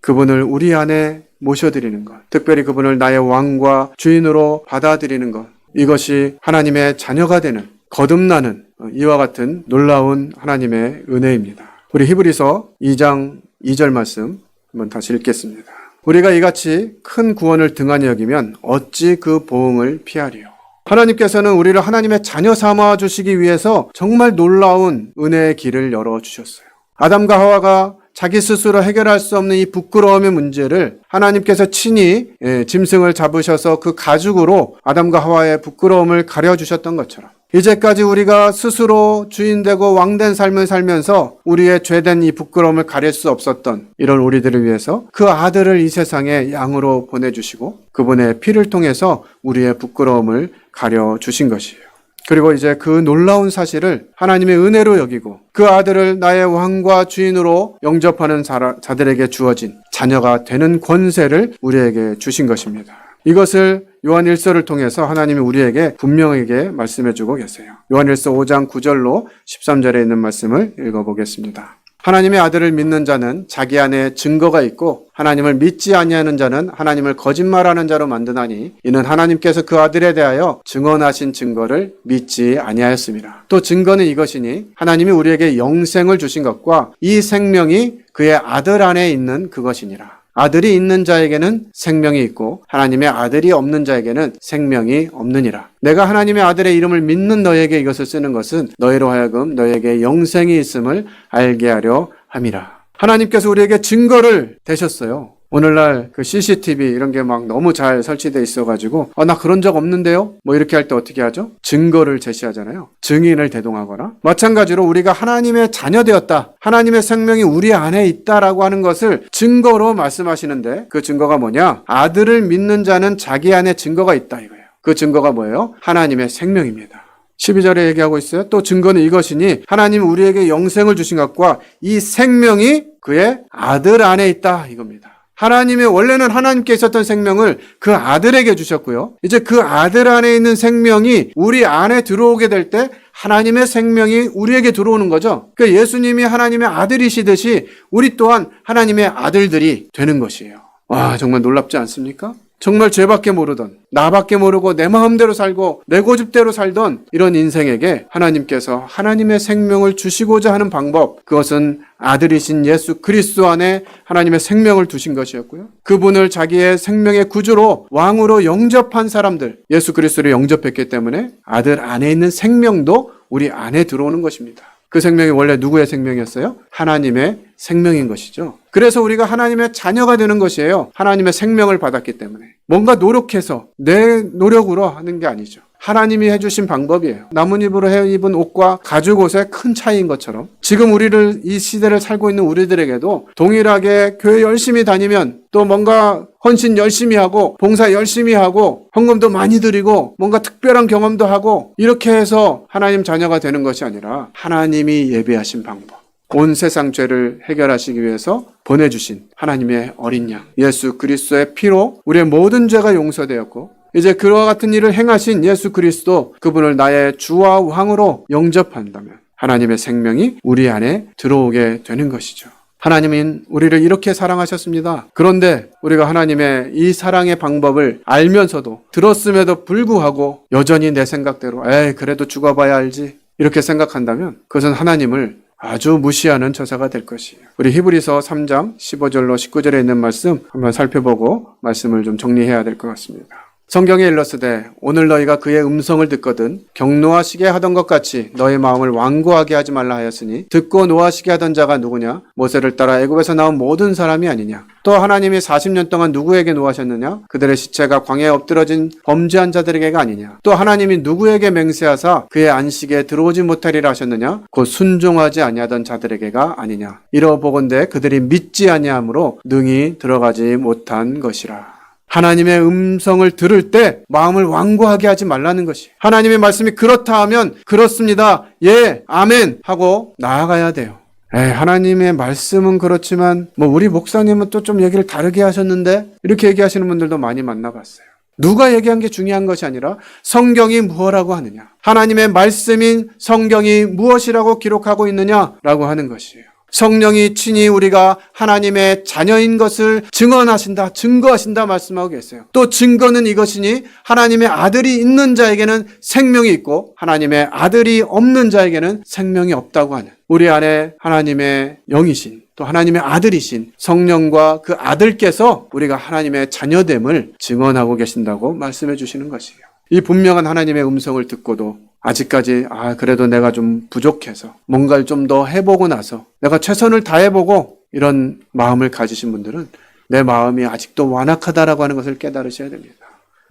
[SPEAKER 1] 그분을 우리 안에 모셔드리는 것, 특별히 그분을 나의 왕과 주인으로 받아들이는 것, 이것이 하나님의 자녀가 되는, 거듭나는 이와 같은 놀라운 하나님의 은혜입니다. 우리 히브리서 2장 2절 말씀 한번 다시 읽겠습니다. 우리가 이같이 큰 구원을 등한히 여기면 어찌 그 보응을 피하리요. 하나님께서는 우리를 하나님의 자녀 삼아 주시기 위해서 정말 놀라운 은혜의 길을 열어주셨어요. 아담과 하와가 자기 스스로 해결할 수 없는 이 부끄러움의 문제를 하나님께서 친히 짐승을 잡으셔서 그 가죽으로 아담과 하와의 부끄러움을 가려주셨던 것처럼 이제까지 우리가 스스로 주인되고 왕된 삶을 살면서 우리의 죄된 이 부끄러움을 가릴 수 없었던 이런 우리들을 위해서 그 아들을 이 세상에 양으로 보내주시고 그분의 피를 통해서 우리의 부끄러움을 가려주신 것이에요. 그리고 이제 그 놀라운 사실을 하나님의 은혜로 여기고 그 아들을 나의 왕과 주인으로 영접하는 자들에게 주어진 자녀가 되는 권세를 우리에게 주신 것입니다. 이것을 요한 1서를 통해서 하나님이 우리에게 분명하게 말씀해주고 계세요. 요한 1서 5장 9절로 13절에 있는 말씀을 읽어보겠습니다. 하나님의 아들을 믿는 자는 자기 안에 증거가 있고 하나님을 믿지 아니하는 자는 하나님을 거짓말하는 자로 만드나니 이는 하나님께서 그 아들에 대하여 증언하신 증거를 믿지 아니하였습니다. 또 증거는 이것이니 하나님이 우리에게 영생을 주신 것과 이 생명이 그의 아들 안에 있는 그것이니라. 아들이 있는 자에게는 생명이 있고 하나님의 아들이 없는 자에게는 생명이 없느니라. 내가 하나님의 아들의 이름을 믿는 너에게 이것을 쓰는 것은 너희로 하여금 너에게 영생이 있음을 알게 하려 함이라. 하나님께서 우리에게 증거를 대셨어요. 오늘날 그 CCTV 이런 게 막 너무 잘 설치되어 있어가지고 나 그런 적 없는데요? 뭐 이렇게 할 때 어떻게 하죠? 증거를 제시하잖아요. 증인을 대동하거나 마찬가지로 우리가 하나님의 자녀 되었다. 하나님의 생명이 우리 안에 있다라고 하는 것을 증거로 말씀하시는데 그 증거가 뭐냐? 아들을 믿는 자는 자기 안에 증거가 있다 이거예요. 그 증거가 뭐예요? 하나님의 생명입니다. 12절에 얘기하고 있어요. 또 증거는 이것이니 하나님 우리에게 영생을 주신 것과 이 생명이 그의 아들 안에 있다 이겁니다. 하나님의 원래는 하나님께 있었던 생명을 그 아들에게 주셨고요. 이제 그 아들 안에 있는 생명이 우리 안에 들어오게 될 때 하나님의 생명이 우리에게 들어오는 거죠. 그러니까 예수님이 하나님의 아들이시듯이 우리 또한 하나님의 아들들이 되는 것이에요. 와, 정말 놀랍지 않습니까? 정말 죄밖에 모르던, 나밖에 모르고 내 마음대로 살고 내 고집대로 살던 이런 인생에게 하나님께서 하나님의 생명을 주시고자 하는 방법, 그것은 아들이신 예수 그리스도 안에 하나님의 생명을 두신 것이었고요. 그분을 자기의 생명의 구주로 왕으로 영접한 사람들, 예수 그리스도를 영접했기 때문에 아들 안에 있는 생명도 우리 안에 들어오는 것입니다. 그 생명이 원래 누구의 생명이었어요? 하나님의 생명인 것이죠. 그래서 우리가 하나님의 자녀가 되는 것이에요. 하나님의 생명을 받았기 때문에. 뭔가 노력해서 내 노력으로 하는 게 아니죠. 하나님이 해주신 방법이에요. 나뭇잎으로 해입은 옷과 가죽 옷의 큰 차이인 것처럼 지금 우리를 이 시대를 살고 있는 우리들에게도 동일하게 교회 열심히 다니면 또 뭔가 헌신 열심히 하고 봉사 열심히 하고 헌금도 많이 드리고 뭔가 특별한 경험도 하고 이렇게 해서 하나님 자녀가 되는 것이 아니라 하나님이 예비하신 방법, 온 세상 죄를 해결하시기 위해서 보내주신 하나님의 어린 양 예수 그리스도의 피로 우리의 모든 죄가 용서되었고 이제 그와 같은 일을 행하신 예수 그리스도 그분을 나의 주와 왕으로 영접한다면 하나님의 생명이 우리 안에 들어오게 되는 것이죠. 하나님은 우리를 이렇게 사랑하셨습니다. 그런데 우리가 하나님의 이 사랑의 방법을 알면서도 들었음에도 불구하고 여전히 내 생각대로 그래도 죽어봐야 알지 이렇게 생각한다면 그것은 하나님을 아주 무시하는 처사가 될 것이에요. 우리 히브리서 3장 15절로 19절에 있는 말씀 한번 살펴보고 말씀을 좀 정리해야 될 것 같습니다. 성경에 일렀으되 오늘 너희가 그의 음성을 듣거든 경노하시게 하던 것 같이 너희 마음을 완고하게 하지 말라 하였으니 듣고 노하시게 하던 자가 누구냐? 모세를 따라 애굽에서 나온 모든 사람이 아니냐? 또 하나님이 40년 동안 누구에게 노하셨느냐? 그들의 시체가 광야에 엎드러진 범죄한 자들에게가 아니냐? 또 하나님이 누구에게 맹세하사 그의 안식에 들어오지 못하리라 하셨느냐? 곧 순종하지 아니하던 자들에게가 아니냐? 이러보건대 그들이 믿지 아니함으로 능히 들어가지 못한 것이라. 하나님의 음성을 들을 때 마음을 완고하게 하지 말라는 것이. 하나님의 말씀이 그렇다 하면 그렇습니다. 예, 아멘 하고 나아가야 돼요. 하나님의 말씀은 그렇지만 우리 목사님은 또 좀 얘기를 다르게 하셨는데 이렇게 얘기하시는 분들도 많이 만나봤어요. 누가 얘기한 게 중요한 것이 아니라 성경이 무엇이라고 하느냐, 하나님의 말씀인 성경이 무엇이라고 기록하고 있느냐라고 하는 것이에요. 성령이 친히 우리가 하나님의 자녀인 것을 증언하신다, 증거하신다 말씀하고 계세요. 또 증거는 이것이니 하나님의 아들이 있는 자에게는 생명이 있고 하나님의 아들이 없는 자에게는 생명이 없다고 하는, 우리 안에 하나님의 영이신 또 하나님의 아들이신 성령과 그 아들께서 우리가 하나님의 자녀됨을 증언하고 계신다고 말씀해 주시는 것이에요. 이 분명한 하나님의 음성을 듣고도 아직까지 그래도 내가 좀 부족해서 뭔가를 좀 더 해보고 나서 내가 최선을 다해보고 이런 마음을 가지신 분들은 내 마음이 아직도 완악하다라고 하는 것을 깨달으셔야 됩니다.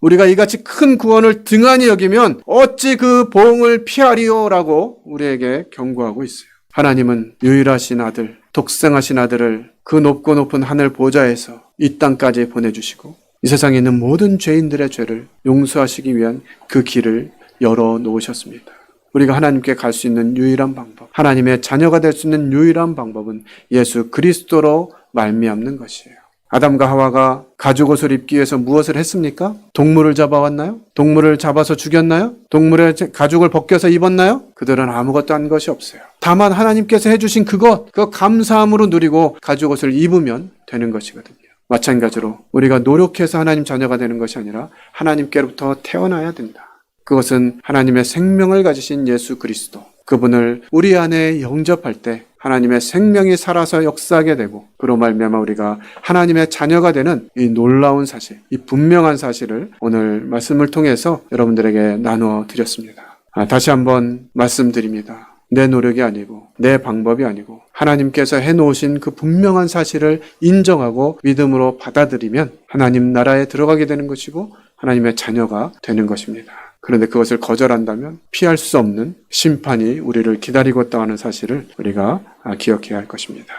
[SPEAKER 1] 우리가 이같이 큰 구원을 등한히 여기면 어찌 그 보응을 피하리요라고 우리에게 경고하고 있어요. 하나님은 유일하신 아들, 독생하신 아들을 그 높고 높은 하늘 보좌에서 이 땅까지 보내주시고 이 세상에 있는 모든 죄인들의 죄를 용서하시기 위한 그 길을 열어놓으셨습니다. 우리가 하나님께 갈 수 있는 유일한 방법, 하나님의 자녀가 될 수 있는 유일한 방법은 예수 그리스도로 말미암는 것이에요. 아담과 하와가 가죽옷을 입기 위해서 무엇을 했습니까? 동물을 잡아왔나요? 동물을 잡아서 죽였나요? 동물의 가죽을 벗겨서 입었나요? 그들은 아무것도 한 것이 없어요. 다만 하나님께서 해주신 그것, 그 감사함으로 누리고 가죽옷을 입으면 되는 것이거든요. 마찬가지로 우리가 노력해서 하나님 자녀가 되는 것이 아니라 하나님께로부터 태어나야 된다. 그것은 하나님의 생명을 가지신 예수 그리스도, 그분을 우리 안에 영접할 때 하나님의 생명이 살아서 역사하게 되고 그로 말미암아 우리가 하나님의 자녀가 되는 이 놀라운 사실, 이 분명한 사실을 오늘 말씀을 통해서 여러분들에게 나누어 드렸습니다. 다시 한번 말씀드립니다. 내 노력이 아니고 내 방법이 아니고 하나님께서 해놓으신 그 분명한 사실을 인정하고 믿음으로 받아들이면 하나님 나라에 들어가게 되는 것이고 하나님의 자녀가 되는 것입니다. 그런데 그것을 거절한다면 피할 수 없는 심판이 우리를 기다리고 있다는 사실을 우리가 기억해야 할 것입니다.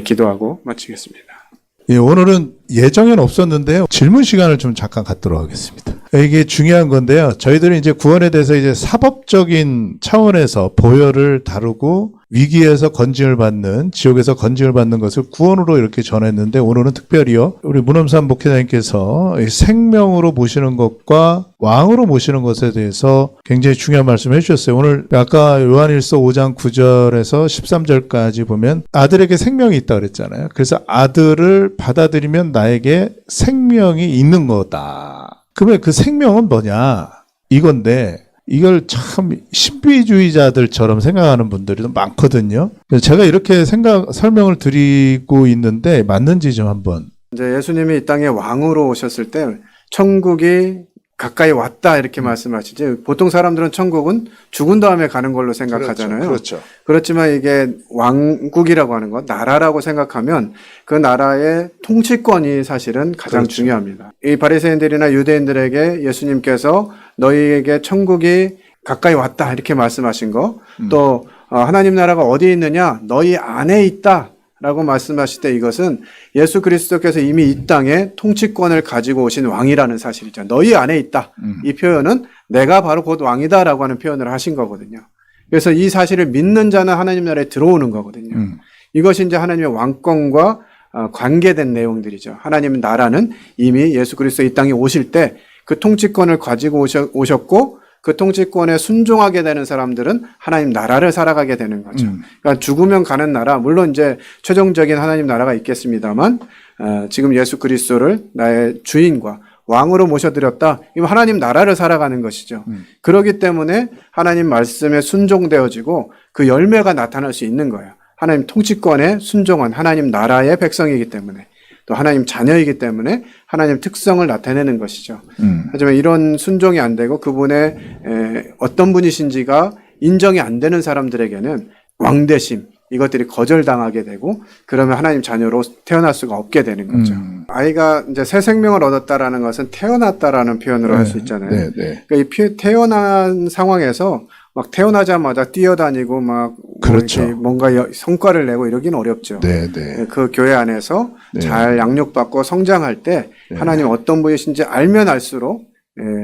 [SPEAKER 1] 기도하고 마치겠습니다.
[SPEAKER 2] 오늘은 예정엔 없었는데요. 질문 시간을 좀 잠깐 갖도록 하겠습니다. 이게 중요한 건데요. 저희들은 이제 구원에 대해서 이제 사법적인 차원에서 보혈을 다루고 위기에서 건짐을 받는, 지옥에서 건짐을 받는 것을 구원으로 이렇게 전했는데 오늘은 특별히요. 우리 문엄산 목회자님께서 생명으로 모시는 것과 왕으로 모시는 것에 대해서 굉장히 중요한 말씀을 해주셨어요. 오늘 아까 요한일서 5장 9절에서 13절까지 보면 아들에게 생명이 있다 그랬잖아요. 그래서 아들을 받아들이면 나에게 생명이 있는 거다. 그러면 그 생명은 뭐냐? 이건데 이걸 참 신비주의자들처럼 생각하는 분들이 많거든요. 제가 이렇게 설명을 드리고 있는데 맞는지 좀 한번.
[SPEAKER 1] 이제 예수님이 이 땅에 왕으로 오셨을 때 천국이 가까이 왔다 이렇게 말씀하시지. 보통 사람들은 천국은 죽은 다음에 가는 걸로 생각하잖아요.
[SPEAKER 2] 그렇죠.
[SPEAKER 1] 그렇지만 이게 왕국이라고 하는 것, 나라라고 생각하면 그 나라의 통치권이 사실은 가장
[SPEAKER 2] 그렇죠.
[SPEAKER 1] 중요합니다. 이 바리새인들이나 유대인들에게 예수님께서 너희에게 천국이 가까이 왔다 이렇게 말씀하신 거, 또 하나님 나라가 어디에 있느냐? 너희 안에 있다. 라고 말씀하실 때 이것은 예수 그리스도께서 이미 이 땅에 통치권을 가지고 오신 왕이라는 사실이죠. 너희 안에 있다. 이 표현은 내가 바로 곧 왕이다라고 하는 표현을 하신 거거든요. 그래서 이 사실을 믿는 자는 하나님 나라에 들어오는 거거든요. 이것이 이제 하나님의 왕권과 관계된 내용들이죠. 하나님 나라는 이미 예수 그리스도 이 땅에 오실 때 그 통치권을 가지고 오셨고 그 통치권에 순종하게 되는 사람들은 하나님 나라를 살아가게 되는 거죠. 그러니까 죽으면 가는 나라, 물론 이제 최종적인 하나님 나라가 있겠습니다만, 지금 예수 그리스도를 나의 주인과 왕으로 모셔드렸다. 이건 하나님 나라를 살아가는 것이죠. 그렇기 때문에 하나님 말씀에 순종되어지고 그 열매가 나타날 수 있는 거예요. 하나님 통치권에 순종한 하나님 나라의 백성이기 때문에. 또 하나님 자녀이기 때문에 하나님 특성을 나타내는 것이죠. 하지만 이런 순종이 안 되고 그분의 어떤 분이신지가 인정이 안 되는 사람들에게는 왕대심 이것들이 거절당하게 되고 그러면 하나님 자녀로 태어날 수가 없게 되는 거죠. 아이가 이제 새 생명을 얻었다라는 것은 태어났다라는 표현으로 할 수 있잖아요. 그러니까 이 태어난 상황에서 막 태어나자마자 뛰어다니고 막
[SPEAKER 2] 그렇죠.
[SPEAKER 1] 뭔가 성과를 내고 이러기는 어렵죠. 그 교회 안에서 잘 양육받고 성장할 때 하나님 어떤 분이신지 알면 알수록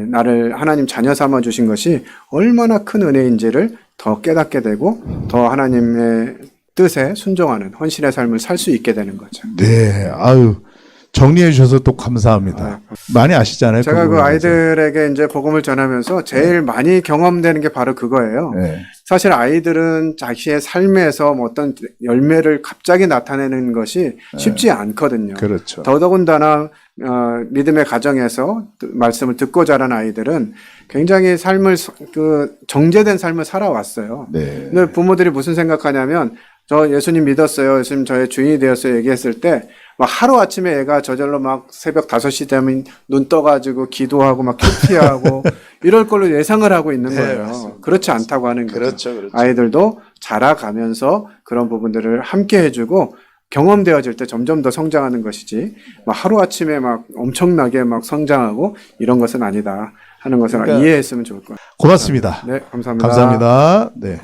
[SPEAKER 1] 나를 하나님 자녀 삼아 주신 것이 얼마나 큰 은혜인지를 더 깨닫게 되고 더 하나님의 뜻에 순종하는 헌신의 삶을 살 수 있게 되는 거죠.
[SPEAKER 2] 네, 아유 정리해 주셔서 또 감사합니다. 많이 아시잖아요.
[SPEAKER 1] 제가 그
[SPEAKER 2] 부분에
[SPEAKER 1] 아이들에게 이제 복음을 전하면서 제일 많이 경험되는 게 바로 그거예요.
[SPEAKER 2] 대해서. 네.
[SPEAKER 1] 사실 아이들은 자기의 삶에서 뭐 어떤 열매를 갑자기 나타내는 것이 쉽지 않거든요.
[SPEAKER 2] 그렇죠.
[SPEAKER 1] 더더군다나 믿음의 가정에서 말씀을 듣고 자란 아이들은 굉장히 삶을 그 정제된 삶을 살아왔어요.
[SPEAKER 2] 네.
[SPEAKER 1] 근데 부모들이 무슨 생각하냐면 저 예수님 믿었어요. 예수님 저의 주인이 되었어요. 얘기했을 때 막 하루아침에 애가 저절로 막 새벽 5시 되면 눈 떠가지고 기도하고 막 큐티하고 이럴 걸로 예상을 하고 있는
[SPEAKER 2] 네,
[SPEAKER 1] 거예요.
[SPEAKER 2] 맞습니다.
[SPEAKER 1] 그렇지 않다고 하는 거죠.
[SPEAKER 2] 그렇죠.
[SPEAKER 1] 아이들도 자라가면서 그런 부분들을 함께 해주고 경험되어질 때 점점 더 성장하는 것이지 막 하루아침에 막 엄청나게 막 성장하고 이런 것은 아니다 하는 것을
[SPEAKER 2] 그러니까
[SPEAKER 1] 이해했으면 좋을 것 같아요.
[SPEAKER 2] 고맙습니다.
[SPEAKER 1] 네, 감사합니다.
[SPEAKER 2] 감사합니다. 네.